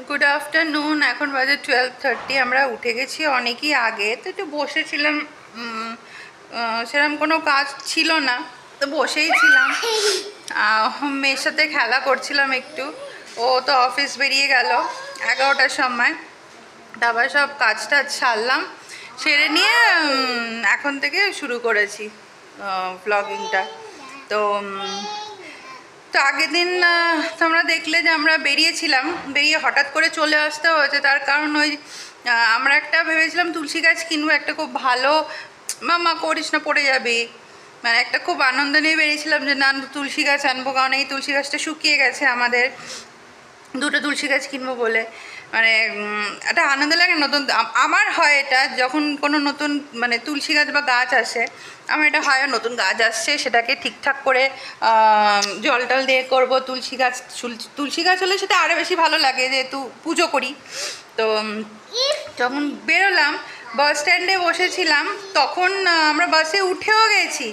Good afternoon. এখন বাজে 12:30। আমরা উঠে গেছি অনেকই আগে, তো একটু বসেছিলাম। সেরকম কোনো কাজ ছিল না, তো বসেই ছিলাম। মেয়ের সাথে খেলা করছিলাম একটু। ও তো অফিস বেরিয়ে গেল 11টার সময়। তারপর সব কাজ টাজ সারলাম, সেরে নিয়ে এখন থেকে শুরু করেছি ব্লগিংটা। তো তো আগের দিন তোমরা দেখলে যে আমরা বেরিয়েছিলাম, বেরিয়ে হঠাৎ করে চলে আসতে হয়েছে। তার কারণ ওই আমরা একটা ভেবেছিলাম তুলসী গাছ কিনবো, একটা খুব ভালো, মা করিস না পড়ে যাবে, মানে একটা খুব আনন্দ নিয়ে বেরিয়েছিলাম যে না তুলসী গাছ আনবো, কারণ এই তুলসী গাছটা শুকিয়ে গেছে আমাদের। দুটো তুলসী গাছ কিনবো বলে, মানে একটা আনন্দ লাগে নতুন। আমার হয় এটা যখন কোনো নতুন মানে তুলসী গাছ বা গাছ আসে, আমার এটা হয় নতুন গাছ আসছে সেটাকে ঠিকঠাক করে জল টল দিয়ে করবো। তুলসী গাছ হলে সেটা আরও বেশি ভালো লাগে, যেহেতু পুজো করি। তো যখন বেরোলাম, বাস স্ট্যান্ডে বসেছিলাম, তখন আমরা বাসে উঠেও গেছি।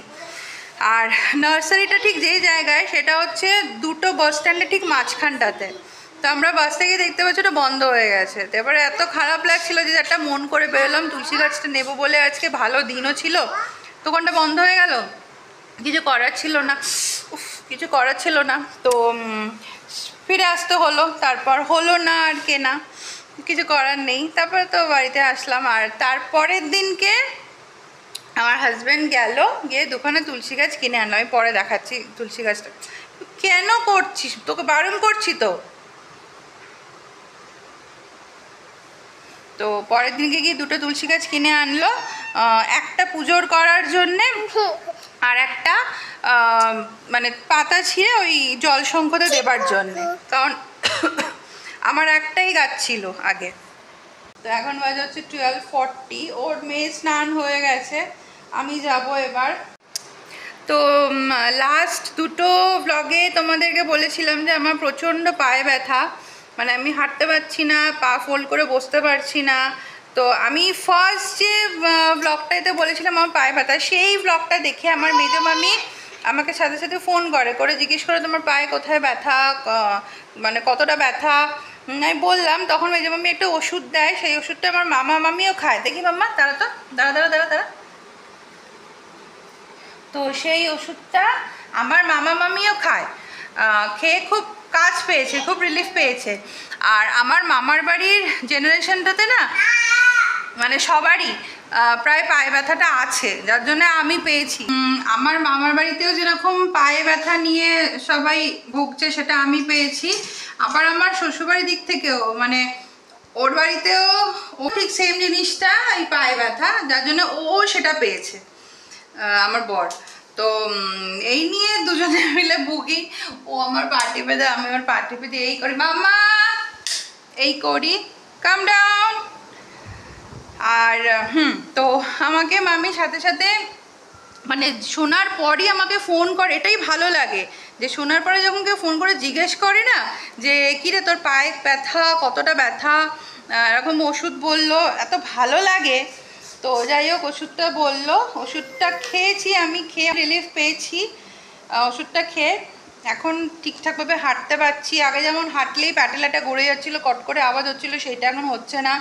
আর নার্সারিটা ঠিক যেই জায়গায়, সেটা হচ্ছে দুটো বাস স্ট্যান্ডে ঠিক মাঝখানটাতে। তো আমরা বাস থেকে দেখতে পাচ্ছি ওটা বন্ধ হয়ে গেছে। তো এবারে এত খারাপ লাগছিল যে একটা মন করে বেরোলাম তুলসী গাছটা নেবো বলে, আজকে ভালো দিনও ছিল, দোকানটা বন্ধ হয়ে গেল। কিছু করার ছিল না, কিছু করার ছিল না। তো ফিরে আসতে হলো, তারপর হলো না আর কেনা, কিছু করার নেই। তারপরে তো বাড়িতে আসলাম। আর তারপরের দিনকে আমার হাজব্যান্ড গেল, গিয়ে দোকানে তুলসী গাছ কিনে আনলো। আমি পরে দেখাচ্ছি তুলসী গাছটা। কেন করছিস? তোকে বারণ করছি তো। তো পরের দিনকে গিয়ে দুটো তুলসী গাছ কিনে আনলো, একটা পুজোর করার জন্যে, আর একটা মানে পাতা ছিঁড়ে ওই জল সংকটে দেবার জন্যে, কারণ আমার একটাই গাছ ছিল আগে। তো এখন বাজে হচ্ছে 12:40। ওর মেয়ে স্নান হয়ে গেছে, আমি যাব এবার। তো লাস্ট দুটো ব্লগে তোমাদেরকে বলেছিলাম যে আমার প্রচণ্ড পায়ে ব্যথা, মানে আমি হাঁটতে পারছি না, পা ফোল্ড করে বসতে পারছি না। তো আমি ফার্স্ট যে ব্লগটাতে বলেছিলাম আমার পায়ে ব্যথা, সেই ব্লগটা দেখে আমার মেজো মামি আমাকে সাথে সাথে ফোন করে জিজ্ঞেস করে তোমার পায়ে কোথায় ব্যথা, মানে কতটা ব্যথা। আমি বললাম, তখন মেজো মামি একটা ওষুধ দেয়, সেই ওষুধটা আমার মামা মামিও খায়। দেখি মাম্মা তারা তো দাঁড়া। তো সেই ওষুধটা আমার মামা মামিও খায়, খেয়ে খুব কাজ পেয়েছে, খুব রিলিফ পেয়েছে। আর আমার মামার বাড়ির জেনারেশনটাতে না, মানে সবারই প্রায় পায়ে ব্যথাটা আছে, যার জন্য আমি পেয়েছি। আমার মামার বাড়িতেও যেরকম পায়ে ব্যথা নিয়ে সবাই ভুগছে, সেটা আমি পেয়েছি। আবার আমার শ্বশুরবাড়ির দিক থেকেও, মানে ওর বাড়িতেও ও ঠিক সেম জিনিসটা, এই পায়ে ব্যথা, যার জন্য ও সেটা পেয়েছে, আমার বর। তো এই নিয়ে দুজনে মিলে ভুগি। ও আমার পা টিপে দেয়, আমি আমার পা টিপে দিয়ে এই করি, মাম্মা এই করি, কাম ডাউন। আর তো আমাকে মামি সাথে সাথে, মানে শোনার পরই আমাকে ফোন করে, এটাই ভালো লাগে যে শোনার পরে যখন কেউ ফোন করে জিজ্ঞেস করে না যে কিরে তোর পায়ে ব্যথা, কতটা ব্যথা, এরকম ওষুধ বললো, এত ভালো লাগে। তো যাই হোক, ওষুধটা বললো, ওষুধটা খেয়েছি, আমি খেয়ে রিলিফ পেয়েছি। ওষুধটা খেয়ে এখন ঠিকঠাকভাবে হাঁটতে পারছি। আগে যেমন হাঁটলেই প্যাটেলাটা গড়ে যাচ্ছিলো, কট করে আওয়াজ হচ্ছিলো, সেটা এখন হচ্ছে না।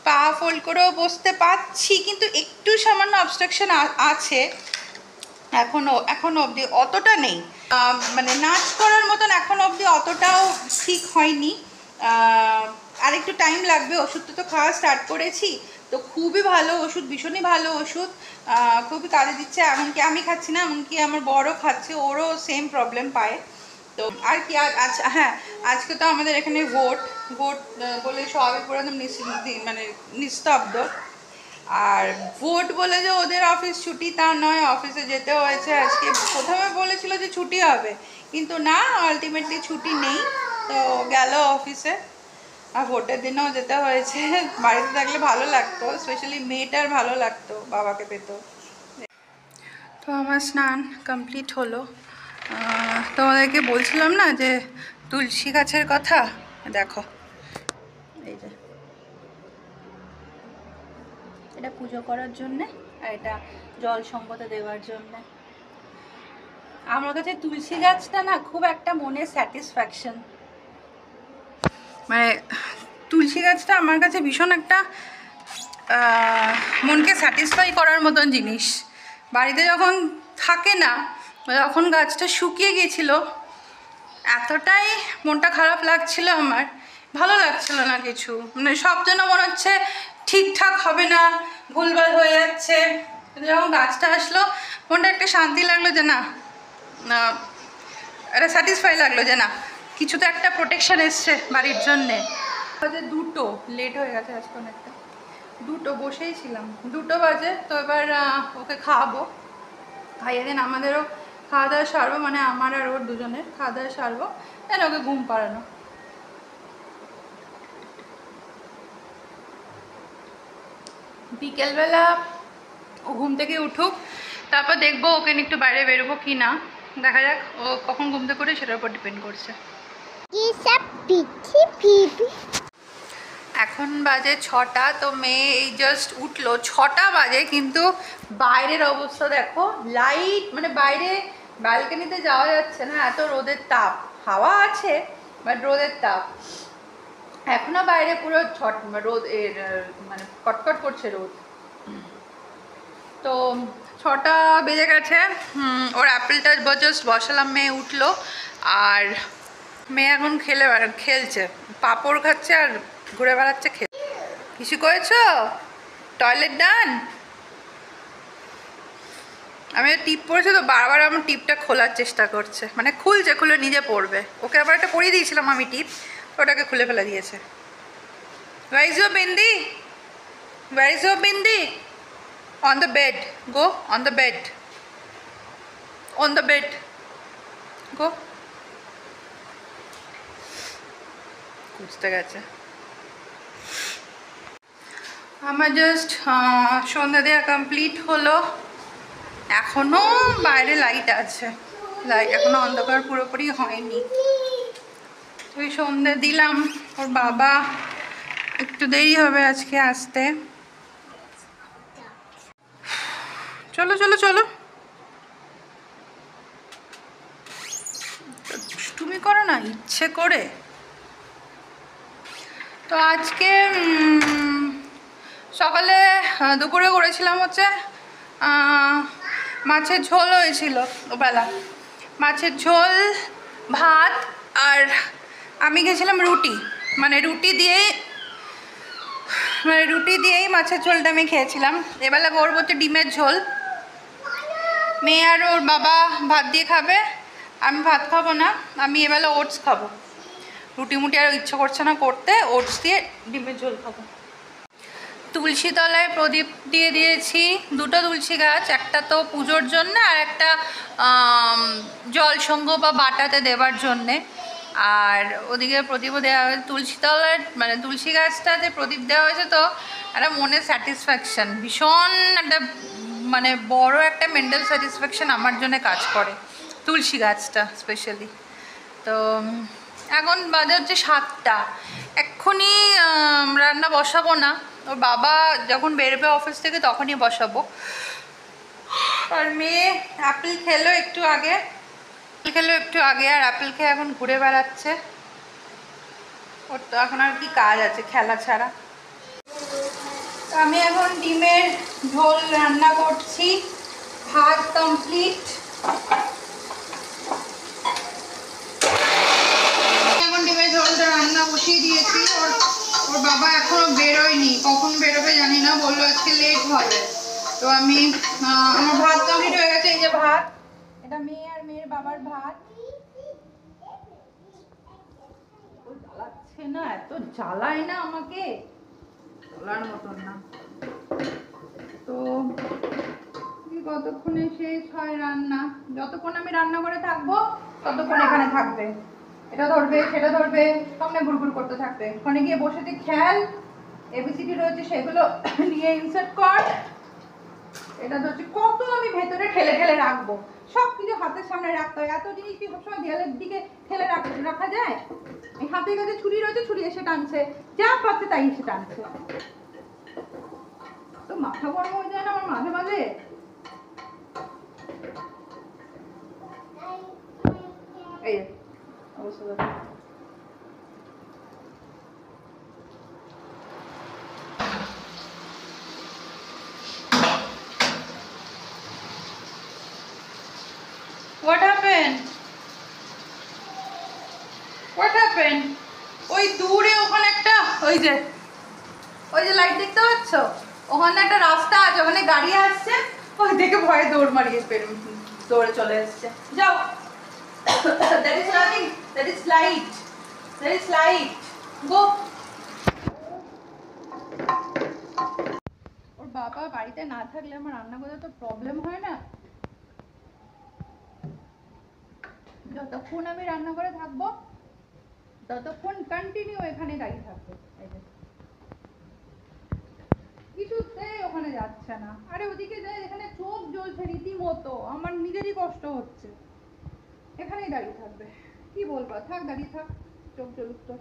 পা ফোল্ড করেও বসতে পারছি, কিন্তু একটু সামান্য অবস্ট্রাকশন আছে এখনো অবধি, অতটা নেই। মানে নাচ করার মতন এখনো অবধি অতটাও ঠিক হয়নি, আর একটু টাইম লাগবে। ওষুধটা তো খাওয়া স্টার্ট করেছি, তো খুবই ভালো ওষুধ, ভীষণই ভালো ওষুধ, খুবই কাজে দিচ্ছে। এমনকি আমি খাচ্ছি না, এমনকি আমার বড়ও খাচ্ছে, ওরও সেম প্রবলেম পায়। তো আর কি, আচ্ছা হ্যাঁ, আজকে তো আমাদের এখানে ভোট বলে সবই পুরো একদম মানে নিস্তব্ধ। আর ভোট বলে যে ওদের অফিস ছুটি তা নয়, অফিসে যেতে হয়েছে আজকে। প্রথমে বলেছিল যে ছুটি হবে, কিন্তু না, আলটিমেটলি ছুটি নেই। তো গেল অফিসে, আর ভোটের দিনেও যেতে হয়েছে। বাড়িতে থাকলে ভালো লাগতো, স্পেশালি মেয়েটার ভালো লাগতো, বাবাকে পেত। তো আমার স্নান কমপ্লিট হলো। তোমাদেরকে বলছিলাম না যে তুলসী গাছের কথা, দেখো এই যে, এটা পুজো করার জন্যে, আর এটা জল সম্পদে দেওয়ার জন্যে। আমার কাছে তুলসী গাছটা না খুব একটা মনে স্যাটিসফ্যাকশন, মানে গাছটা আমার কাছে ভীষণ একটা মনকে স্যাটিসফাই করার মতন জিনিস। বাড়িতে যখন থাকে না, যখন গাছটা শুকিয়ে গিয়েছিল, এতটাই মনটা খারাপ লাগছিল আমার, ভালো লাগছিল না কিছু, মানে সব যেন মনে হচ্ছে ঠিকঠাক হবে না, ভুলভাল হয়ে যাচ্ছে। যখন গাছটা আসলো মনটা একটা শান্তি লাগলো যে না, একটা স্যাটিসফাই লাগলো যে না, কিছু তো একটা প্রোটেকশন এসছে বাড়ির জন্যে। দুটো লেট হয়ে গেছে আজকে অনেকটা, দুটো বসেই ছিলাম, 2টো বাজে। তো এবার ওকে খাওয়াবো, খাইয়ে দিন আমাদেরও খাওয়া দাওয়া সারবো, মানে আমার আর ওর দুজনের খাওয়া দাওয়া সারবো, দেন ওকে ঘুম পাড়ানো। বিকেলবেলা ও ঘুম থেকে উঠুক, তারপর দেখবো ওকে একটু বাইরে বেরোবো কি না, দেখা যাক ও কখন ঘুম থেকে উঠে সেটার উপর ডিপেন্ড করছে। এখন বাজে 6টা, তো মেয়ে এই জাস্ট উঠলো, 6টা বাজে, কিন্তু বাইরের অবস্থা দেখো, লাইট মানে বাইরে ব্যালকনিতে যাওয়া যাচ্ছে না, এত রোদের তাপ। হাওয়া আছে বাট রোদের তাপ এখনো বাইরে পুরো রোদ, এর মানে কটকট করছে রোদ। তো 6টা বেজে গেছে, ওর অ্যাপেলটা জাস্ট বসালাম, মেয়ে উঠলো, আর মেয়ে এখন খেলছে, পাঁপড় খাচ্ছে আর ঘুরে বেড়াচ্ছে। কিছু করেছো? টয়লেট ডান? আমি টিপ পরেছি তো, বারবার আমার টিপটা খোলার চেষ্টা করছে, মানে খুলে নিজে পড়বে। ওকে আবার একটা পরিয়ে দিয়েছিলাম আমি টিপ, ওটাকে খুলে ফেলে দিয়েছে। Where is your bindi? Where is your bindi? On the bed. Go on the bed. On the bed. Go. খুঁজতে গেছে। আমার জাস্ট সন্ধ্যা দেওয়া কমপ্লিট হলো, এখনো বাইরে লাইট আছে, এখনো অন্ধকার পুরোপুরি হয়নি। ওই সন্ধ্যে দিলাম, ওর বাবা একটু দেরি হবে আজকে আসতে। চলো চলো চলো, তুমি করো না ইচ্ছে করে। তো আজকে সকালে দুপুরে করেছিলাম হচ্ছে মাছের ঝোল হয়েছিল, ওবেলা মাছের ঝোল, ভাত, আর আমি খেয়েছিলাম রুটি, মানে রুটি দিয়েই মাছের ঝোলটা আমি খেয়েছিলাম। এবেলা করবো হচ্ছে ডিমের ঝোল। মেয়ে আর ওর বাবা ভাত দিয়ে খাবে, আমি ভাত খাবো না, আমি এবেলা ওটস খাবো। রুটি মুটি আর ইচ্ছে করছে না করতে, ওটস দিয়ে ডিমের ঝোল খাবো। তুলসী তলায় প্রদীপ দিয়ে দিয়েছি, 2টো তুলসী গাছ, একটা তো পুজোর জন্য আর একটা জল সঙ্গ বা বাটাতে দেওয়ার জন্যে। আর ওদিকে প্রদীপও দেওয়া হয়েছে তুলসী তলার, মানে তুলসী গাছটাতে প্রদীপ দেওয়া হয়েছে, তো একটা মনের স্যাটিসফ্যাকশান, ভীষণ একটা মানে বড় একটা মেন্টাল স্যাটিসফ্যাকশান আমার জন্য কাজ করে তুলসী গাছটা স্পেশালি। তো এখন বাজে হচ্ছে 7টা, এক্ষুনি রান্না বসাবো না, ওর বাবা যখন বেরোবে অফিস থেকে তখনই বসাবো। আর মেয়ে অ্যাপেল খেলো একটু আগে, আর অ্যাপেল খেয়ে এখন ঘুরে বেড়াচ্ছে। ওর তো এখন আর কি কাজ আছে খেলা ছাড়া। আমি এখন ডিমের ঝোল রান্না করছি, ভাত কমপ্লিট। এখন ডিমের ঝোলটা রান্না বসিয়ে দিয়েছি, ওর বাবা এখনো বেরোয়নি, কখন বেরোবে জানি না, বললো আজকে লেট হবে। তো আমি আমার ভাত কমপ্লিট হয়ে গেছে, এই যে ভাত, এটা মেয়ে আর মেয়ের বাবার ভাত। জ্বালাচ্ছে না, এত জ্বালায় না আমাকে, জ্বালার মতন না। তো কতক্ষণে শেষ হয় রান্না, যতক্ষণ আমি রান্না করে থাকবো ততক্ষণ এখানে থাকবে, এটা ধরবে সেটা ধরবে, সামনে ঘুরঘুর করতে থাকবে। ওখানে গিয়ে বসে যে খেল, এবিসিডি রয়েছে সেগুলো নিয়ে ইনসার্ট কর, এটা ধরছে, কত আমি ভেতরে ঠেলে ঠেলে রাখবো, সব কিছু হাতের সামনে রাখতে হয়, এত জিনিস কি সবসময় দেয়ালের দিকে ঠেলে রাখা যায়? এই হাতের কাছে ছুরি রয়েছে, ছুরি এসে টানছে, যা পাচ্ছে তাই এসে টানছে, তো মাথা গরম হয়ে যায় না আমার মাঝে মাঝে। এই অবস্থা What happened? What happened? ওই দূরে ওখানে একটা ওই যে লাইট দেখতে পাচ্ছ, ওখানে একটা রাস্তা আছে, ওখানে গাড়ি আসছে, ওই দেখে ভয়ে দৌড় মারিয়ে দৌড়ে চলে এসছে। যাও। That is nothing. That is light. That is light. Go. ওর বাবা বাড়িতে না থাকলে আমার রান্না করতে তো প্রবলেম হয় না। যতক্ষণ আমি রান্না করে থাকবো ততক্ষণ কন্টিনিউ এখানে দাঁড়িয়ে থাকবো। কিছুতেই ওখানে যাচ্ছে না। আরে ওদিকে যায়, এখানে চোখ জ্বলছে রীতিমতো, আমার নিজেরই কষ্ট হচ্ছে। এখানেই দাঁড়িয়ে থাকবে, কি বলবো, থাক দাঁড়িয়ে থাক, চোখ জ্বলুক তো।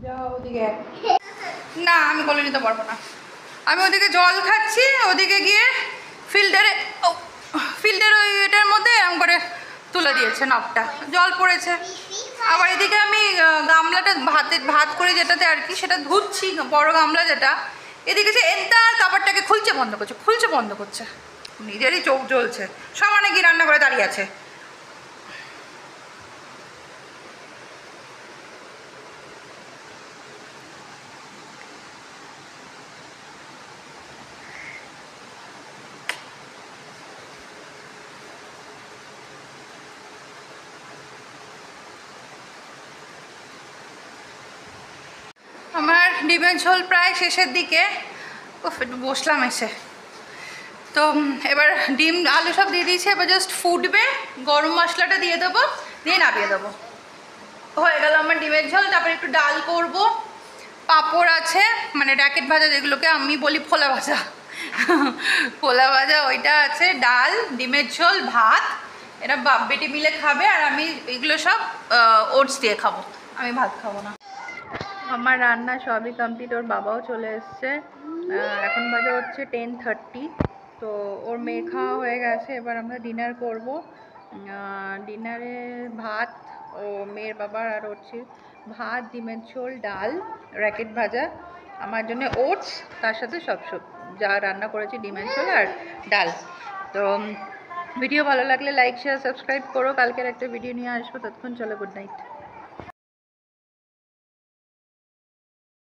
যাও ওদিকে। না আমি কোলে নিতে পারবো না। আমি ওদিকে জল খাচ্ছি, ওদিকে গিয়ে ফিল্ডের ওই এটার মধ্যে এরকম করে তুলে দিয়েছে নবটা, জল পড়েছে। আবার এদিকে আমি গামলাটা ভাত করে যেটাতে আর কি, সেটা ধুচ্ছি, বড় গামলা যেটা, এদিকে যে এন্টার কাপড়টাকে খুলছে বন্ধ করছে, নিজেরই চোখ জ্বলছে। সমানে গিয়ে রান্না করে দাঁড়িয়ে আছে। আমার ডিমের ঝোল প্রায় শেষের দিকে, একটু বসলাম এসে। তো এবার ডিম আলু সব দিয়ে দিয়েছি, এবার জাস্ট ফুটবে, গরম মশলাটা দিয়ে দেবো, দিয়ে নামিয়ে দেবো, হয়ে গেল আমার ডিমের ঝোল। তারপরে একটু ডাল করব, পাঁপড় আছে, মানে র্যাকেট ভাজা যেগুলোকে আমি বলি ফোলা ভাজা, ফোলা ভাজা ওইটা আছে, ডাল, ডিমের ঝোল, ভাত। এরা বাপ বেটি মিলে খাবে, আর আমি এগুলো সব ওটস দিয়ে খাবো, আমি ভাত খাবো না। আমার রান্না সবই কমপ্লিট, ওর বাবাও চলে এসছে। এখন বাজে হচ্ছে 10:30। তো ওর মেয়ে খাওয়া হয়ে গেছে, এবার আমরা ডিনার করব। ডিনারে ভাত, ও মেয়ের বাবার আর হচ্ছে ভাত, ডিমের ঝোল, ডাল, র্যাকেট ভাজা, আমার জন্য ওটস, তার সাথে সব যা রান্না করেছি, ডিমের ঝোল আর ডাল। তো ভিডিও ভালো লাগলে লাইক শেয়ার সাবস্ক্রাইব করো, কালকের একটা ভিডিও নিয়ে আসবো, ততক্ষণ চলো, গুড নাইট।